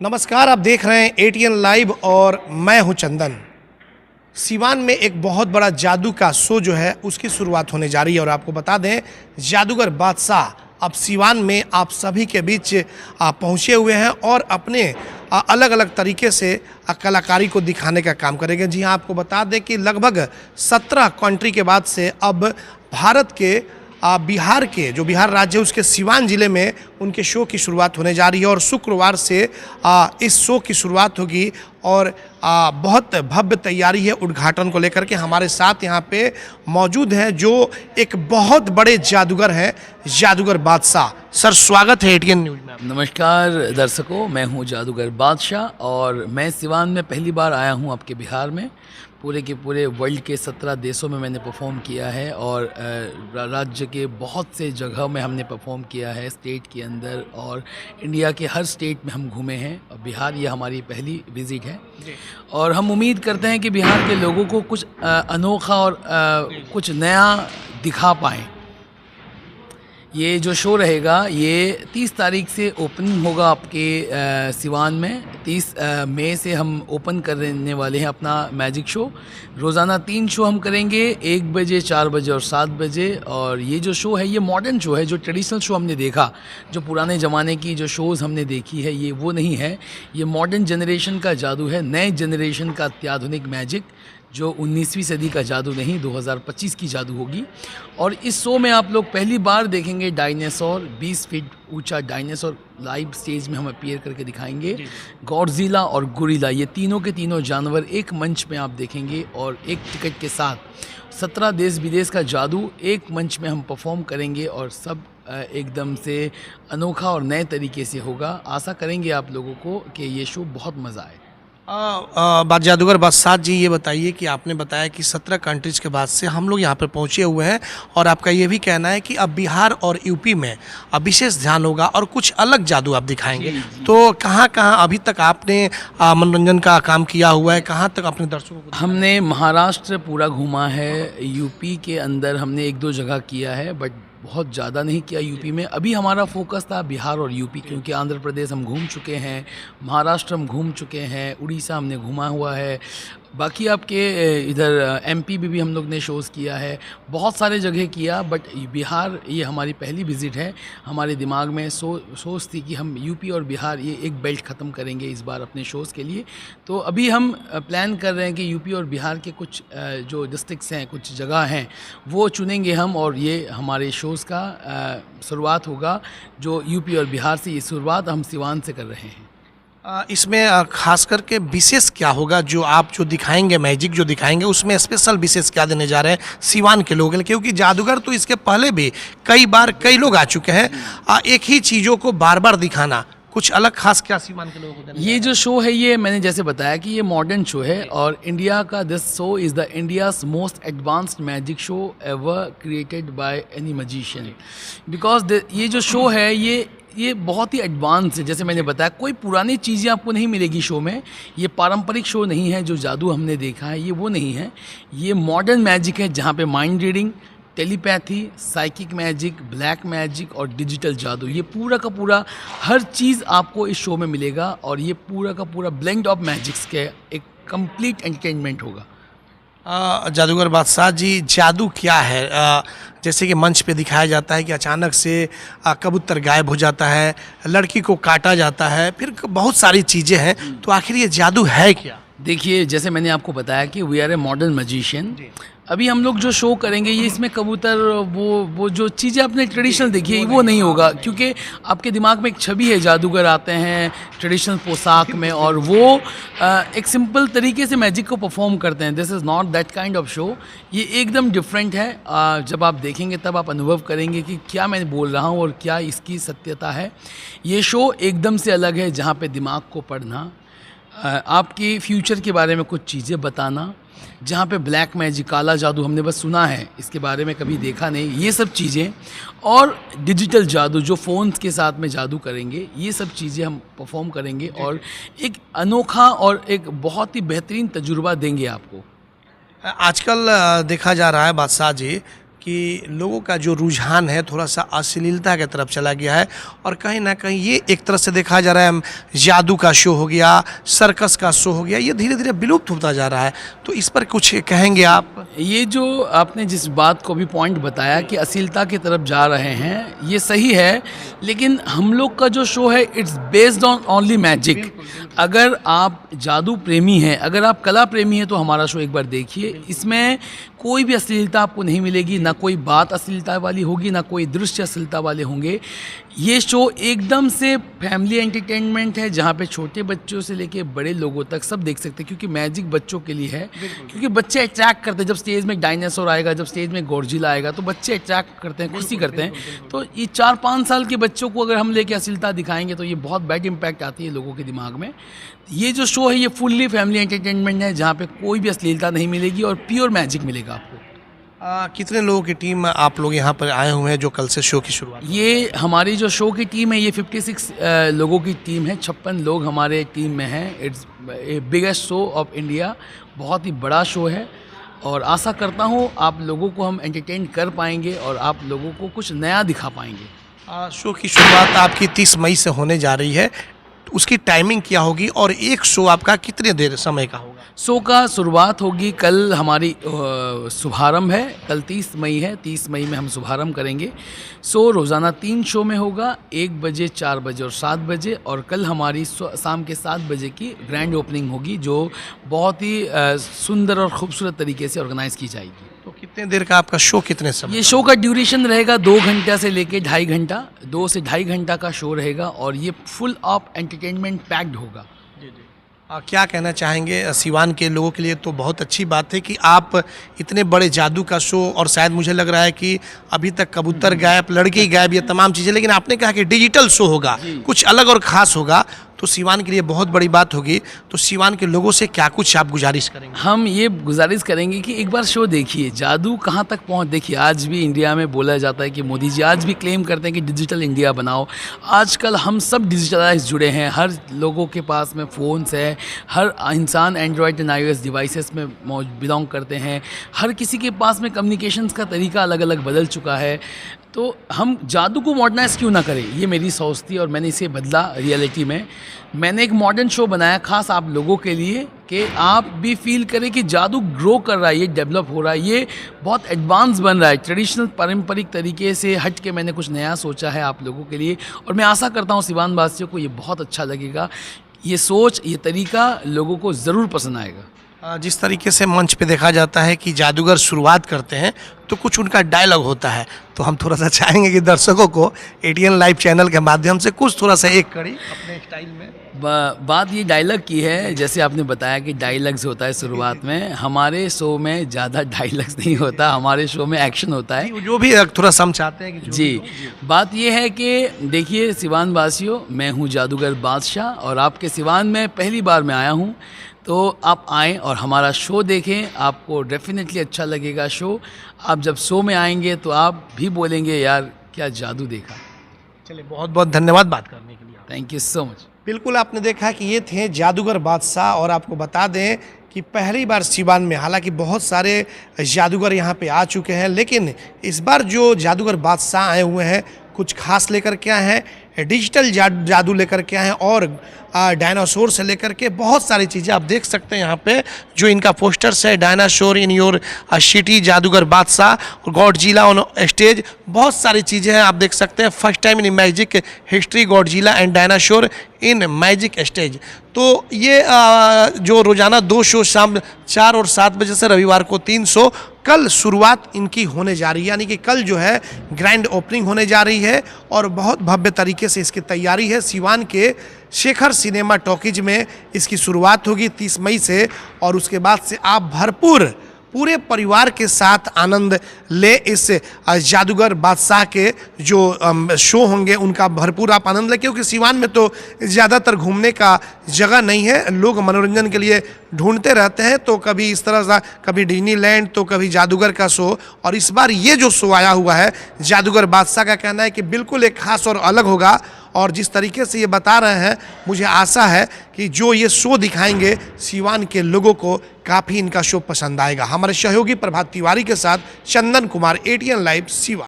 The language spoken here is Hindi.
नमस्कार, आप देख रहे हैं एटीएन लाइव और मैं हूं चंदन। सिवान में एक बहुत बड़ा जादू का शो जो है उसकी शुरुआत होने जा रही है और आपको बता दें जादूगर बादशाह अब सिवान में आप सभी के बीच पहुंचे हुए हैं और अपने अलग अलग तरीके से कलाकारी को दिखाने का काम करेंगे। जी हाँ, आपको बता दें कि लगभग 17 कंट्री के बाद से अब भारत के बिहार के जो बिहार राज्य है उसके सिवान ज़िले में उनके शो की शुरुआत होने जा रही है और शुक्रवार से इस शो की शुरुआत होगी और बहुत भव्य तैयारी है उद्घाटन को लेकर के। हमारे साथ यहाँ पे मौजूद हैं जो एक बहुत बड़े जादूगर हैं, जादूगर बादशाह। सर, स्वागत है एटीएन न्यूज़ में। नमस्कार दर्शकों, मैं हूँ जादूगर बादशाह और मैं सिवान में पहली बार आया हूँ आपके बिहार में। पूरे के पूरे वर्ल्ड के 17 देशों में मैंने परफॉर्म किया है और राज्य के बहुत से जगह में हमने परफॉर्म किया है, स्टेट के अंदर और इंडिया के हर स्टेट में हम घूमे हैं और बिहार ये हमारी पहली विज़िट है। और हम उम्मीद करते हैं कि बिहार के लोगों को कुछ अनोखा और कुछ नया दिखा पाएँ। ये जो शो रहेगा ये 30 तारीख से ओपनिंग होगा आपके सिवान में। 30 मई से हम ओपन करने वाले हैं अपना मैजिक शो। रोज़ाना 3 शो हम करेंगे, 1 बजे, 4 बजे और 7 बजे। और ये जो शो है ये मॉडर्न शो है। जो ट्रेडिशनल शो हमने देखा, जो पुराने ज़माने की जो शोज़ हमने देखी है, ये वो नहीं है। ये मॉडर्न जनरेशन का जादू है, नए जनरेशन का अत्याधुनिक मैजिक, जो 19वीं सदी का जादू नहीं, 2025 की जादू होगी। और इस शो में आप लोग पहली बार देखेंगे डायनासोर, 20 फीट ऊंचा डायनासोर लाइव स्टेज में हम अपीयर करके दिखाएंगे। गॉडजिला और गोरिल्ला, ये तीनों के तीनों जानवर एक मंच में आप देखेंगे और एक टिकट के साथ 17 देश विदेश का जादू एक मंच में हम परफॉर्म करेंगे और सब एकदम से अनोखा और नए तरीके से होगा। आशा करेंगे आप लोगों को कि ये शो बहुत मज़ा आए। बात जादूगर बादशाह जी, ये बताइए कि आपने बताया कि 17 कंट्रीज के बाद से हम लोग यहाँ पर पहुँचे हुए हैं और आपका ये भी कहना है कि अब बिहार और यूपी में अब विशेष ध्यान होगा और कुछ अलग जादू आप दिखाएंगे। तो कहाँ कहाँ अभी तक आपने मनोरंजन का काम किया हुआ है, कहाँ तक अपने दर्शकों को? हमने महाराष्ट्र पूरा घूमा है, यूपी के अंदर हमने 1-2 जगह किया है, बट बहुत ज़्यादा नहीं किया यूपी में। अभी हमारा फोकस था बिहार और यूपी, क्योंकि आंध्र प्रदेश हम घूम चुके हैं, महाराष्ट्र हम घूम चुके हैं, उड़ीसा हमने घूमा हुआ है। बाकी आपके इधर एमपी भी हम लोग ने शोज़ किया है, बहुत सारे जगह किया, बट बिहार ये हमारी पहली विज़िट है। हमारे दिमाग में सोच थी कि हम यूपी और बिहार ये एक बेल्ट ख़त्म करेंगे इस बार अपने शोज़ के लिए। तो अभी हम प्लान कर रहे हैं कि यूपी और बिहार के कुछ जो डिस्ट्रिक्ट्स हैं, कुछ जगह हैं, वो चुनेंगे हम और ये हमारे शोज़ का शुरुआत होगा। जो यूपी और बिहार से ये शुरुआत हम सिवान से कर रहे हैं। इसमें खास करके विशेष क्या होगा जो आप जो दिखाएंगे, मैजिक जो दिखाएंगे, उसमें स्पेशल विशेष क्या देने जा रहे हैं सिवान के लोगों के लिए? क्योंकि जादूगर तो इसके पहले भी कई बार कई लोग आ चुके हैं, एक ही चीज़ों को बार बार दिखाना, कुछ अलग खास क्या सिवान के लोगों को देने? ये जो शो है ये मैंने जैसे बताया कि ये मॉडर्न शो है और इंडिया का this show is the India's most advanced magic show ever created by any magician. Because ये जो शो है ये बहुत ही एडवांस है। जैसे मैंने बताया, कोई पुरानी चीज़ें आपको नहीं मिलेगी शो में। ये पारंपरिक शो नहीं है, जो जादू हमने देखा है ये वो नहीं है। ये मॉडर्न मैजिक है जहाँ पे mind reading, telepathy, psychic magic, black magic और डिजिटल जादू, ये पूरा का पूरा हर चीज़ आपको इस शो में मिलेगा और ये पूरा का पूरा ब्लेंड ऑफ मैजिक्स के एक कंप्लीट एंटरटेनमेंट होगा। जादूगर बादशाह जी, जादू क्या है? जैसे कि मंच पे दिखाया जाता है कि अचानक से कबूतर गायब हो जाता है, लड़की को काटा जाता है, फिर बहुत सारी चीज़ें हैं, तो आखिर ये जादू है क्या? देखिए, जैसे मैंने आपको बताया कि we are a modern magician. अभी हम लोग जो शो करेंगे ये इसमें कबूतर वो जो चीज़ें आपने ट्रेडिशनल देखी है वो नहीं होगा, क्योंकि आपके दिमाग में एक छवि है, जादूगर आते हैं ट्रेडिशनल पोशाक में और वो एक सिंपल तरीके से मैजिक को परफॉर्म करते हैं। This is not that kind of show. ये एकदम डिफरेंट है। जब आप देखेंगे तब आप अनुभव करेंगे कि क्या मैं बोल रहा हूँ और क्या इसकी सत्यता है। ये शो एकदम से अलग है, जहाँ पे दिमाग को पढ़ना, आपके फ्यूचर के बारे में कुछ चीज़ें बताना, जहाँ पे ब्लैक मैजिक, काला जादू हमने बस सुना है, इसके बारे में कभी देखा नहीं, ये सब चीज़ें, और डिजिटल जादू जो फ़ोन्स के साथ में जादू करेंगे, ये सब चीज़ें हम परफॉर्म करेंगे और एक अनोखा और एक बहुत ही बेहतरीन तजुर्बा देंगे आपको। आजकल देखा जा रहा है बादशाह जी कि लोगों का जो रुझान है थोड़ा सा अश्लीलता की तरफ चला गया है और कहीं ना कहीं ये एक तरह से देखा जा रहा है जादू का शो हो गया, सर्कस का शो हो गया, ये धीरे धीरे विलुप्त होता जा रहा है। तो इस पर कुछ कहेंगे आप? ये जो आपने जिस बात को भी पॉइंट बताया कि अश्लीलता की तरफ जा रहे हैं, ये सही है, लेकिन हम लोग का जो शो है it's based on only magic. अगर आप जादू प्रेमी हैं, अगर आप कला प्रेमी हैं, तो हमारा शो एक बार देखिए। इसमें कोई भी अश्लीलता आपको नहीं मिलेगी, ना कोई बात अश्लीलता वाली होगी, ना कोई दृश्य अश्लीलता वाले होंगे। ये शो एकदम से फैमिली एंटरटेनमेंट है, जहाँ पे छोटे बच्चों से लेके बड़े लोगों तक सब देख सकते हैं, क्योंकि मैजिक बच्चों के लिए है। क्योंकि बच्चे अट्रैक्ट करते हैं, जब स्टेज में डायनासोर आएगा, जब स्टेज में गॉडजिला आएगा, तो बच्चे अट्रैक्ट करते हैं, खुशी करते हैं। तो ये 4-5 साल के बच्चों को अगर हम लेके अश्लीलता दिखाएंगे तो ये बहुत बैड इम्पैक्ट आती है लोगों के दिमाग में। ये जो शो है ये फुल्ली फैमिली एंटरटेनमेंट है, जहाँ पे कोई भी अश्लीलता नहीं मिलेगी और प्योर मैजिक मिलेगा आपको। कितने लोगों की टीम आप लोग यहाँ पर आए हुए हैं जो कल से शो की शुरुआत? ये हमारी जो शो की टीम है ये 56 लोगों की टीम है, 56 लोग हमारे टीम में हैं। It's a biggest show off India, बहुत ही बड़ा शो है और आशा करता हूँ आप लोगों को हम एंटरटेन कर पाएंगे और आप लोगों को कुछ नया दिखा पाएंगे। शो की शुरुआत आपकी 30 मई से होने जा रही है, उसकी टाइमिंग क्या होगी और एक शो आपका कितने देर समय का होगा? शो का शुरुआत होगी कल, हमारी शुभारंभ है, कल 30 मई है, 30 मई में हम शुभारंभ करेंगे। शो रोज़ाना 3 शो में होगा, 1 बजे, 4 बजे और 7 बजे, और कल हमारी शाम के 7 बजे की ग्रैंड ओपनिंग होगी, जो बहुत ही सुंदर और खूबसूरत तरीके से ऑर्गेनाइज़ की जाएगी। तो कितने देर का आपका शो, कितने समय? ये शो का ड्यूरेशन रहेगा 2 घंटा से लेके 2.5 घंटा, 2 से 2.5 घंटा का शो रहेगा और ये फुल ऑफ एंटरटेनमेंट पैक्ड होगा। क्या कहना चाहेंगे सिवान के लोगों के लिए? तो बहुत अच्छी बात है कि आप इतने बड़े जादू का शो, और शायद मुझे लग रहा है कि अभी तक कबूतर गायब, लड़की गायब, ये तमाम चीज़ें, लेकिन आपने कहा कि डिजिटल शो होगा, कुछ अलग और ख़ास होगा, तो सिवान के लिए बहुत बड़ी बात होगी। तो सिवान के लोगों से क्या कुछ आप गुजारिश करेंगे? हम ये गुजारिश करेंगे कि एक बार शो देखिए, जादू कहाँ तक पहुँच। देखिए आज भी इंडिया में बोला जाता है कि मोदी जी आज भी क्लेम करते हैं कि डिजिटल इंडिया बनाओ। आजकल हम सब डिजिटलाइज जुड़े हैं, हर लोगों के पास में फ़ोन्स है, हर इंसान एंड्रॉयड एंड iOS डिवाइसेस में बिलोंग करते हैं, हर किसी के पास में कम्युनिकेशंस का तरीका अलग अलग बदल चुका है। तो हम जादू को मॉडर्नाइज क्यों ना करें, ये मेरी सोच थी और मैंने इसे बदला रियलिटी में। मैंने एक मॉडर्न शो बनाया खास आप लोगों के लिए कि आप भी फील करें कि जादू ग्रो कर रहा है, ये डेवलप हो रहा है, ये बहुत एडवांस बन रहा है। ट्रेडिशनल पारंपरिक तरीके से हट के मैंने कुछ नया सोचा है आप लोगों के लिए, और मैं आशा करता हूँ सिवान वासियों को ये बहुत अच्छा लगेगा। ये सोच, ये तरीका लोगों को ज़रूर पसंद आएगा। जिस तरीके से मंच पे देखा जाता है कि जादूगर शुरुआत करते हैं तो कुछ उनका डायलॉग होता है, तो हम थोड़ा सा चाहेंगे कि दर्शकों को एटीएन लाइव चैनल के माध्यम से कुछ थोड़ा सा एक कड़ी अपने स्टाइल में। बात ये डायलॉग की है, जैसे आपने बताया कि डायलॉग्स होता है शुरुआत में, हमारे शो में ज़्यादा डायलॉग्स नहीं होता, हमारे शो में एक्शन होता है। जो भी थोड़ा सा हम चाहते हैं कि जी, बात ये है कि देखिए सिवान वासियों, मैं हूँ जादूगर बादशाह और आपके सिवान में पहली बार मैं आया हूँ, तो आप आएँ और हमारा शो देखें, आपको डेफिनेटली अच्छा लगेगा शो। आप जब शो में आएंगे तो आप भी बोलेंगे यार क्या जादू देखा। चलिए, बहुत बहुत धन्यवाद बात करने के लिए। Thank you so much. बिल्कुल, आपने देखा कि ये थे जादूगर बादशाह, और आपको बता दें कि पहली बार सिवान में, हालांकि बहुत सारे जादूगर यहाँ पे आ चुके हैं, लेकिन इस बार जो जादूगर बादशाह आए हुए हैं कुछ खास लेकर के आए हैं, डिजिटल जादू लेकर के आए हैं और डायनासोर से लेकर के बहुत सारी चीज़ें आप देख सकते हैं यहाँ पे जो इनका पोस्टर्स है, डायनासोर इन योर सिटी, जादूगर बादशाह और गॉडजिला ऑन स्टेज, बहुत सारी चीज़ें हैं आप देख सकते हैं। First time in magic history Godzilla and dinosaur in magic stage. तो ये जो रोज़ाना 2 शो शाम 4 और 7 बजे से रविवार को 3 शो, कल शुरुआत इनकी होने जा रही है, यानी कि कल जो है ग्रैंड ओपनिंग होने जा रही है और बहुत भव्य तरीके से इसकी तैयारी है। सिवान के शेखर सिनेमा टॉकीज में इसकी शुरुआत होगी 30 मई से, और उसके बाद से आप भरपूर पूरे परिवार के साथ आनंद ले इस जादूगर बादशाह के जो शो होंगे उनका भरपूर आप आनंद लें, क्योंकि सिवान में तो ज़्यादातर घूमने का जगह नहीं है, लोग मनोरंजन के लिए ढूंढते रहते हैं, तो कभी इस तरह सा, कभी डिज्नीलैंड, तो कभी जादूगर का शो, और इस बार ये जो शो आया हुआ है जादूगर बादशाह का कहना है कि बिल्कुल एक खास और अलग होगा और जिस तरीके से ये बता रहे हैं, मुझे आशा है कि जो ये शो दिखाएंगे सीवान के लोगों को काफ़ी इनका शो पसंद आएगा। हमारे सहयोगी प्रभात तिवारी के साथ चंदन कुमार, ATN लाइव सीवान।